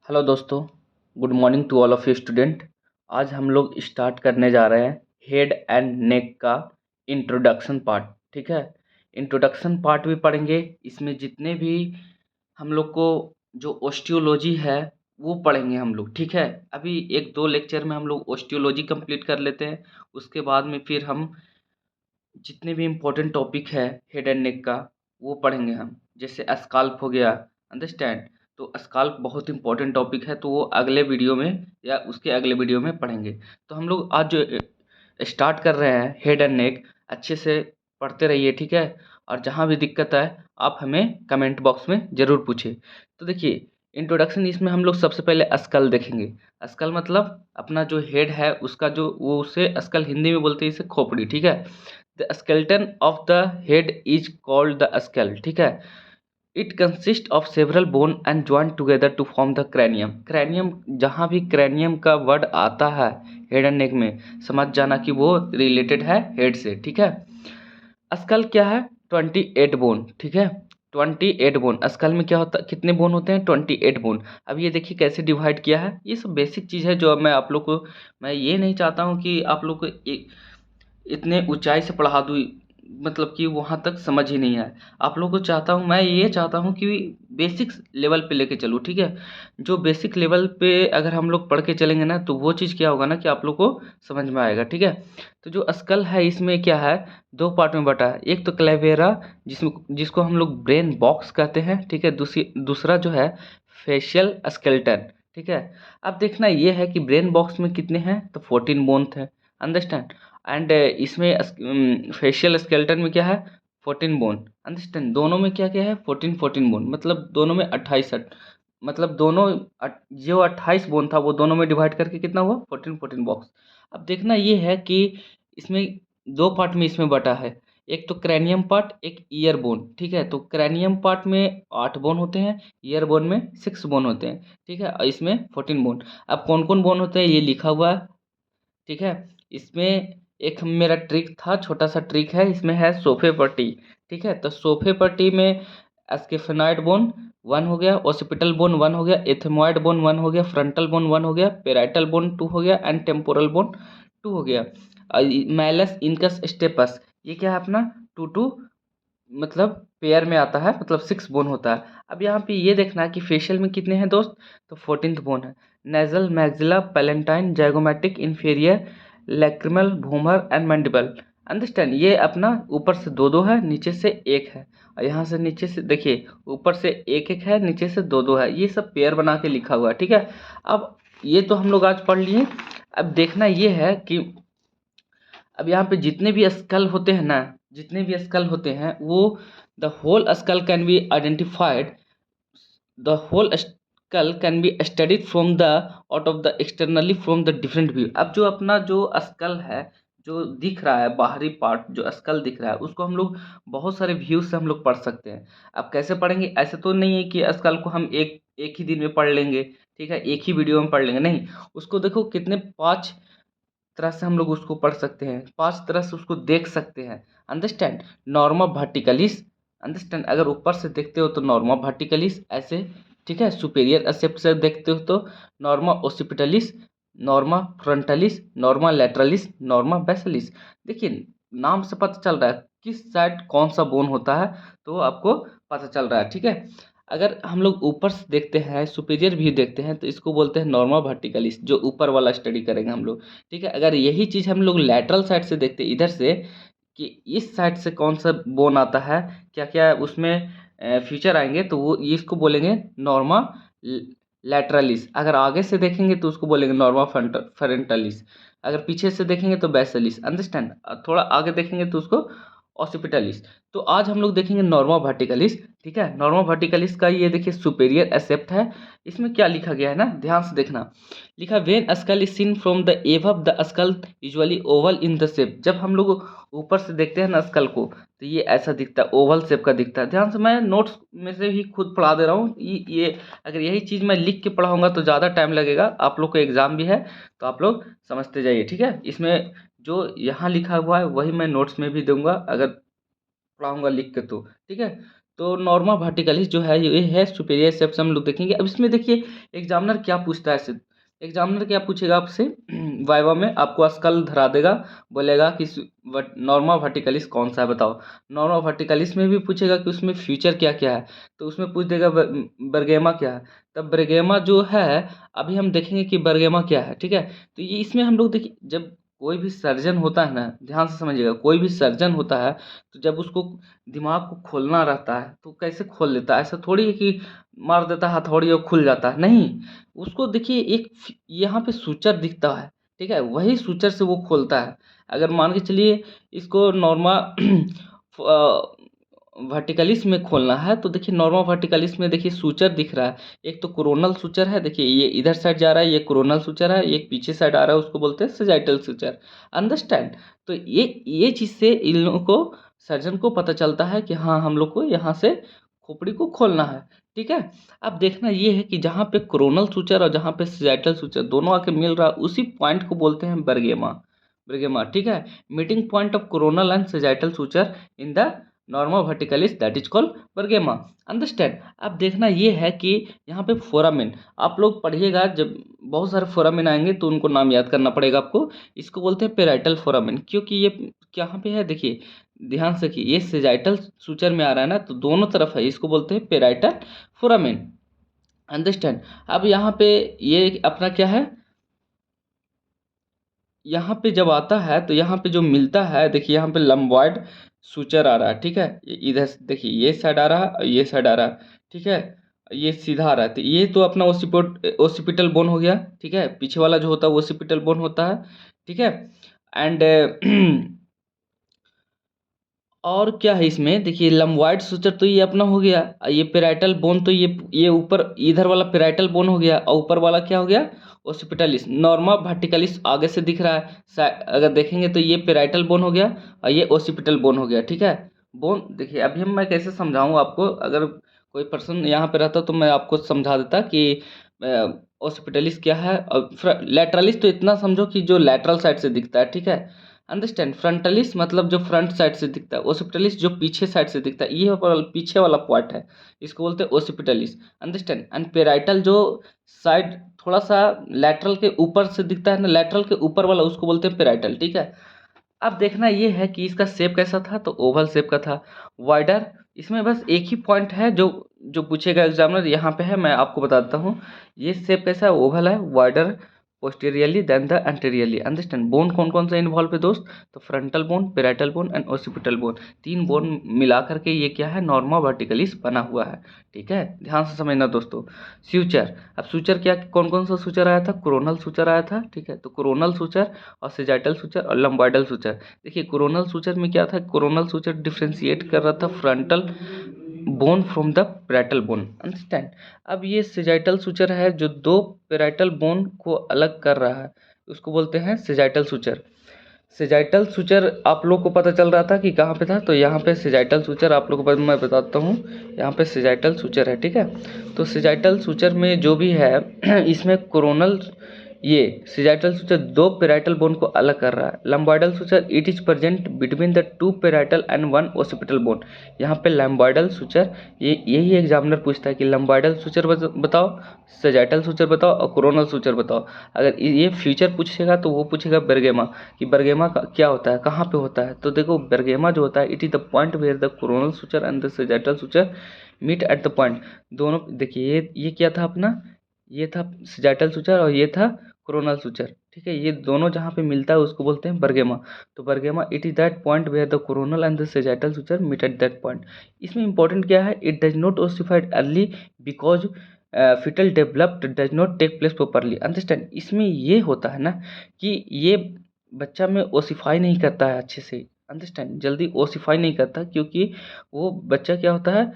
Hello दोस्तों, good morning to all of you student. आज हम लोग स्टार्ट करने जा रहे हैं हेड एंड नेक का इंट्रोडक्शन पार्ट। ठीक है, इंट्रोडक्शन पार्ट भी पढ़ेंगे। इसमें जितने भी हम लोग को जो ओस्टियोलॉजी है वो पढ़ेंगे हम लोग। ठीक है, अभी एक दो लेक्चर में हम लोग ओस्टियोलॉजी कंप्लीट कर लेते हैं। उसके बाद में फिर हम जितने भी इम्पोर्टेंट टॉपिक है हेड एंड नेक का वो पढ़ेंगे हम। जैसे स्काल्प हो गया, अंडरस्टैंड। तो स्काल्प बहुत इंपॉर्टेंट टॉपिक है, तो वो अगले वीडियो में या उसके अगले वीडियो में पढ़ेंगे। तो हम लोग आज जो स्टार्ट कर रहे हैं हेड एंड नेक, अच्छे से पढ़ते रहिए। ठीक है, और जहाँ भी दिक्कत आए आप हमें कमेंट बॉक्स में ज़रूर पूछें। तो देखिए, इंट्रोडक्शन इसमें हम लोग सबसे पहले स्कल देखेंगे। स्कल मतलब अपना जो हेड है उसका जो वो उसे स्कल हिंदी में बोलते हैं इसे खोपड़ी। ठीक है, the skeleton of the head is called the skull. ठीक है, it consist of several bone and joint together to form the cranium. Cranium, जहाँ भी क्रैनियम का वर्ड आता है हेड एंड नेक में, समझ जाना कि वो रिलेटेड है हेड से। ठीक है, स्कल क्या है? 28 बोन। ठीक है, 28 बोन। स्कल में क्या होता है, कितने बोन होते हैं? 28 बोन। अब ये देखिए कैसे डिवाइड किया है। ये सब बेसिक चीज़ है जो अब मैं आप लोग को, मैं ये नहीं चाहता हूँ कि आप लोग को इतने ऊंचाई से पढ़ा दूँ, मतलब कि वहाँ तक समझ ही नहीं आए। आप लोगों को चाहता हूँ, मैं ये चाहता हूँ कि बेसिक लेवल पे लेके चलूँ। ठीक है, जो बेसिक लेवल पे अगर हम लोग पढ़ के चलेंगे ना, तो वो चीज़ क्या होगा ना कि आप लोग को समझ में आएगा। ठीक है, तो जो स्कल है इसमें क्या है, दो पार्ट में बटा है। एक तो क्लेवेरा, जिसको हम लोग ब्रेन बॉक्स कहते हैं। ठीक है, दूसरा जो है फेशियल स्केलेटन। ठीक है, अब देखना ये है कि ब्रेन बॉक्स में कितने हैं, तो 14 बोन्स हैं, अंडरस्टैंड। एंड इसमें फेशियल स्केलेटन में क्या है, 14 बोन, अंडरस्टैंड। दोनों में क्या क्या है, 14 बोन, मतलब दोनों में 28, मतलब दोनों जो 28 बोन था वो दोनों में डिवाइड करके कितना हुआ, 14 बॉक्स। अब देखना ये है कि इसमें दो पार्ट में इसमें बटा है। एक तो क्रैनियम पार्ट, एक ईयर बोन। ठीक है, तो क्रैनियम पार्ट में 8 बोन होते हैं, ईयर बोन में 6 बोन होते हैं। ठीक है, और इसमें 14 बोन। अब कौन कौन बोन होते हैं ये लिखा हुआ है। ठीक है, इसमें एक मेरा ट्रिक था, छोटा सा ट्रिक है इसमें, है सोफे पट्टी। ठीक है, तो सोफे पट्टी में एस्केफेनॉइड बोन 1 हो गया, ओसिपिटल बोन 1 हो गया, एथेमॉइड बोन 1 हो गया, फ्रंटल बोन 1 हो गया, पेराइटल बोन 2 हो गया एंड टेम्पोरल बोन 2 हो गया। मैलस इनकस स्टेपस, ये क्या है अपना 2 2, मतलब पेयर में आता है, मतलब 6 बोन होता है। अब यहाँ पे ये देखना है कि फेशियल में कितने हैं दोस्त, तो 14th बोन है। Nasal, maxilla, palatine, zygomatic, inferior, lacrimal, vomer and mandible, understand. ये अपना ऊपर से दो दो है, नीचे से एक है, और यहाँ से नीचे से देखिए ऊपर से एक एक है, नीचे से दो दो है। ये सब पेयर बना के लिखा हुआ है। ठीक है, अब ये तो हम लोग आज पढ़ लिए। अब देखना ये है कि अब यहाँ पे जितने भी स्कल होते हैं ना, जितने भी स्कल होते हैं वो, the whole skull can be identified, the whole skull can be studied from the out of the externally from the different view. अब जो अपना जो स्कल है, जो दिख रहा है बाहरी पार्ट, जो स्कल दिख रहा है उसको हम लोग बहुत सारे व्यू से हम लोग पढ़ सकते हैं। अब कैसे पढ़ेंगे, ऐसे तो नहीं है कि स्कल को हम एक एक ही दिन में पढ़ लेंगे। ठीक है, एक ही वीडियो में पढ़ लेंगे, नहीं। उसको देखो कितने 5 तरह से हम लोग उसको पढ़ सकते हैं, 5 तरह से उसको देख सकते हैं, अंडरस्टैंड। नॉर्मा वर्टिकलिस, अंडरस्टैंड, अगर ऊपर से देखते हो तो नॉर्मा वर्टिकलिस ऐसे। ठीक है, सुपेरियर एसेप्ट से देखते हो तो norma occipitalis, norma frontalis, norma lateralis, norma basalis. देखिए नाम से पता चल रहा है किस साइड कौन सा बोन होता है, तो आपको पता चल रहा है। ठीक है, अगर हम लोग ऊपर से देखते हैं, सुपीरियर व्यू देखते हैं, तो इसको बोलते हैं नॉर्मा वर्टिकलिस, जो ऊपर वाला स्टडी करेंगे हम लोग। ठीक है, अगर यही चीज़ हम लोग लैटरल साइड से देखते हैं, इधर से, कि इस साइड से कौन सा बोन आता है, क्या क्या उसमें फीचर आएंगे, तो वो ये इसको बोलेंगे नॉर्मा लैटरलिस। अगर आगे से देखेंगे तो उसको बोलेंगे नॉर्मा फ्रंटलिस। अगर पीछे से देखेंगे तो बेसिलिस, अंडरस्टैंड। थोड़ा आगे देखेंगे तो उसको ऑसिपिटलिस। तो आज हम लोग देखेंगे नॉर्मा वर्टिकलिस। ठीक है, नॉर्मा वर्टिकलिस का ये देखिए सुपेरियर एसेप्ट है। इसमें क्या लिखा गया है ना, ध्यान से देखना। लिखा when skull is seen from the above the skull usually oval in the shape. जब हम लोग ऊपर से देखते हैं ना स्कल को, तो ये ऐसा दिखता है, ओवल शेप का दिखता है। ध्यान से, मैं नोट्स में से ही खुद पढ़ा दे रहा हूँ। ये अगर यही चीज़ मैं लिख के पढ़ाऊँगा तो ज़्यादा टाइम लगेगा, आप लोग को एग्ज़ाम भी है, तो आप लोग समझते जाइए। ठीक है, इसमें जो यहाँ लिखा हुआ है वही मैं नोट्स में भी दूंगा, अगर पढ़ाऊंगा लिख के तो। ठीक है, तो नॉर्मा वर्टिकलिस जो है ये है सुपेरियर सेप्स हम लोग देखेंगे। अब इसमें देखिए एग्जामिनर क्या पूछता है, सिर्फ एग्जामिनर क्या पूछेगा आपसे वाइवा में, आपको स्कल धरा देगा, बोलेगा कि नॉर्मा वर्टिकलिस कौन सा है बताओ। नॉर्मा वर्टिकलिस में भी पूछेगा कि उसमें फ्यूचर क्या क्या है, तो उसमें पूछ देगा बर्गेमा क्या है। तब बर्गेमा जो है अभी हम देखेंगे कि बर्गेमा क्या है, ठीक है। तो ये इसमें हम लोग देखिए, जब कोई भी सर्जन होता है ना, ध्यान से समझिएगा, कोई भी सर्जन होता है तो जब उसको दिमाग को खोलना रहता है तो कैसे खोल लेता है, ऐसा थोड़ी है कि मार देता है हथौड़ी और खुल जाता है, नहीं। उसको देखिए एक यहाँ पे सूचर दिखता है, ठीक है, वही सूचर से वो खोलता है। अगर मान के चलिए इसको नॉर्मा वर्टिकलिस में खोलना है तो देखिए नॉर्मा वर्टिकलिस में देखिए सूचर दिख रहा है। एक तो कोरोनल सूचर है, देखिए ये इधर साइड जा रहा है, ये कोरोनल सूचर है, एक पीछे साइड आ रहा है, उसको बोलते हैं सेजाइटल सूचर। अंडरस्टैंड। तो ये चीज़ से इन लोगों को, सर्जन को पता चलता है कि हाँ हम लोग को यहाँ से खोपड़ी को खोलना है, ठीक है। अब देखना ये है कि जहाँ पे कोरोनल सूचर और जहाँ पे सेजाइटल सूचर दोनों आके मिल रहा है, उसी पॉइंट को बोलते हैं बर्गेमा। बर्गेमा, ठीक है। Meeting point of coronal and sagittal suture in the norma verticalis that is called bregma. Understand. अब देखना ये है कि यहाँ पे फोरामिन आप लोग पढ़िएगा, जब बहुत सारे फोरामिन आएंगे तो उनको नाम याद करना पड़ेगा आपको। इसको बोलते हैं पेराइटल फोरामिन, क्योंकि ये कहाँ पे है देखिए, ध्यान से कि ये सेजाइटल सूचर में आ रहा है ना, तो दोनों तरफ है, इसको बोलते हैं पेराइटल फोरामिन। अंडरस्टैंड। अब यहाँ पे ये अपना क्या है, यहाँ पे जब आता है तो यहाँ पे जो मिलता है देखिए, यहाँ पे लंबॉइड सूचर आ रहा है, ठीक है। इधर से देखिए ये साइड आ रहा है और ये साइड आ रहा है, ठीक है। ये सीधा आ रहा है, तो ये तो अपना ओसिपिटल बोन हो गया, ठीक है। पीछे वाला जो होता है वो ओसिपिटल बोन होता है, ठीक है। एंड और क्या है इसमें देखिए, लंबॉइड सूचर तो ये अपना हो गया, ये पेराइटल बोन तो ये ऊपर इधर वाला पेराइटल बोन हो गया, और ऊपर वाला क्या हो गया, ओसिपिटलिस। नॉर्मा वर्टिकलिस आगे से दिख रहा है, अगर देखेंगे तो ये पेराइटल बोन हो गया और ये ओसिपिटल बोन हो गया, ठीक है। बोन देखिए, अभी हम मैं कैसे समझाऊँ आपको, अगर कोई पर्सन यहाँ पे रहता तो मैं आपको समझा देता कि ओसिपिटलिस क्या है, और लेटरलिस तो इतना समझो कि जो लेटरल साइड से दिखता है, ठीक है। अंडरस्टैंड। फ्रंटलिस मतलब जो फ्रंट साइड से दिखता है, ओसिपिटलिस जो पीछे साइड से दिखता है, ये पीछे वाला पार्ट है, इसको बोलते हैं ओसिपिटलिस। अंडरस्टैंड। एंड पेराइटल जो साइड थोड़ा सा लैटरल के ऊपर से दिखता है ना, लैटरल के ऊपर वाला, उसको बोलते हैं पेराइटल, ठीक है। अब देखना ये है कि इसका शेप कैसा था, तो ओवल शेप का था। वाइडर, इसमें बस एक ही पॉइंट है जो जो पूछेगा एग्जामिनर, यहाँ पे है, मैं आपको बता देता हूँ। ये शेप कैसा है, ओवल है, wider posteriorly than the anteriorly. Understand. Bone कौन कौन सा इन्वॉल्व है दोस्त, तो frontal bone, parietal bone and occipital bone, तीन बोन मिला करके ये क्या है, नॉर्मा वर्टिकलिस बना हुआ है, ठीक है। ध्यान से समझना दोस्तों। सूचर, अब सूचर क्या, कौन कौन सा सूचर आया था, कोरोनल सूचर आया था, ठीक है। तो कोरोनल सूचर और सेजाइटल सूचर और लंबॉइडल सूचर। देखिए कोरोनल सूचर में क्या था, कोरोनल सूचर डिफ्रेंशिएट कर रहा था frontal bone from the parietal bone. Understand. अब ये सेजाइटल सूचर है जो दो पेराइटल बोन को अलग कर रहा है, उसको बोलते हैं सेजाइटल सूचर। सेजाइटल सूचर आप लोग को पता चल रहा था कि कहाँ पे था, तो यहाँ पे सेजाइटल सूचर आप लोग को मैं बताता हूँ, यहाँ पे सेजाइटल सूचर है, ठीक है। तो सेजाइटल सूचर में जो भी है इसमें कोरोनल, ये सेजाइटल सूचर दो पेराइटल बोन को अलग कर रहा है। Lambdoidal suture it is present between the two parietal and one occipital bone. यहाँ पे लंबॉइडल सूचर, ये यही एग्जामिनर पूछता है कि लंबॉइडल सूचर बताओ, सेजाइटल सूचर बताओ और कोरोनल सूचर बताओ। अगर ये फ्यूचर पूछेगा तो वो पूछेगा बर्गेमा, कि बर्गेमा का क्या होता है, कहाँ पे होता है। तो देखो बर्गेमा जो होता है, it is the point where the coronal suture and the sagittal suture meet at the point. दोनों देखिए, ये क्या था अपना, ये था सेजाइटल सूचर और ये था कोरोनल सूचर, ठीक है। ये दोनों जहाँ पे मिलता है उसको बोलते हैं बर्गेमा। तो bregma it is that point where the coronal and the sagittal suture meet at that point. इसमें इंपॉर्टेंट क्या है, it does not ossified early because fetal developed does not take place properly. Understand. इसमें ये होता है ना कि ये बच्चा में ओसिफाई नहीं करता है अच्छे से, अंडरस्टैंड, जल्दी ओसिफाई नहीं करता, क्योंकि वो बच्चा क्या होता है,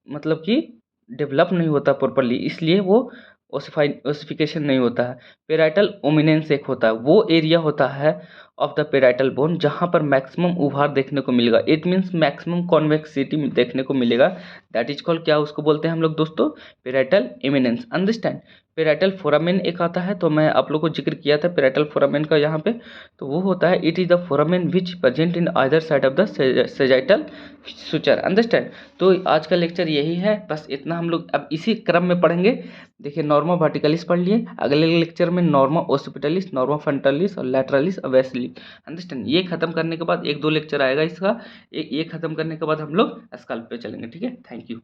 मतलब कि डेवलप नहीं होता प्रॉपरली, इसलिए वो ओसिफिकेशन नहीं होता है। पेराइटल ओमिनेंस एक होता है, वो एरिया होता है, ऑफ द पेराइटल बोन, जहाँ पर मैक्सिमम उभार देखने को मिलेगा। इट मीन्स मैक्सिमम कॉन्वेक्सिटी देखने को मिलेगा। दैट इज कॉल्ड, क्या उसको बोलते हैं हम लोग दोस्तों, parietal eminence. Understand. Parietal foramen एक आता है, तो मैं आप लोग को जिक्र किया था पेराइटल फोरामेन का यहाँ पे, तो वो होता है it is the foramen which present in either side of the sagittal suture. Understand. तो आज का लेक्चर यही है, बस इतना हम लोग अब इसी क्रम में पढ़ेंगे। देखिए नॉर्मा वर्टिकलिस पढ़ लिए, अगले लेक्चर में नॉर्मा ओसिपिटलिस, नॉर्मा फ्रंटलिस और लैटरलिस और वेसिलिस। अंडरस्टैंड। ये खत्म करने के बाद एक दो लेक्चर आएगा इसका, ये खत्म करने के बाद हम लोग स्कल्प पे चलेंगे। ठीक है, थैंक यू।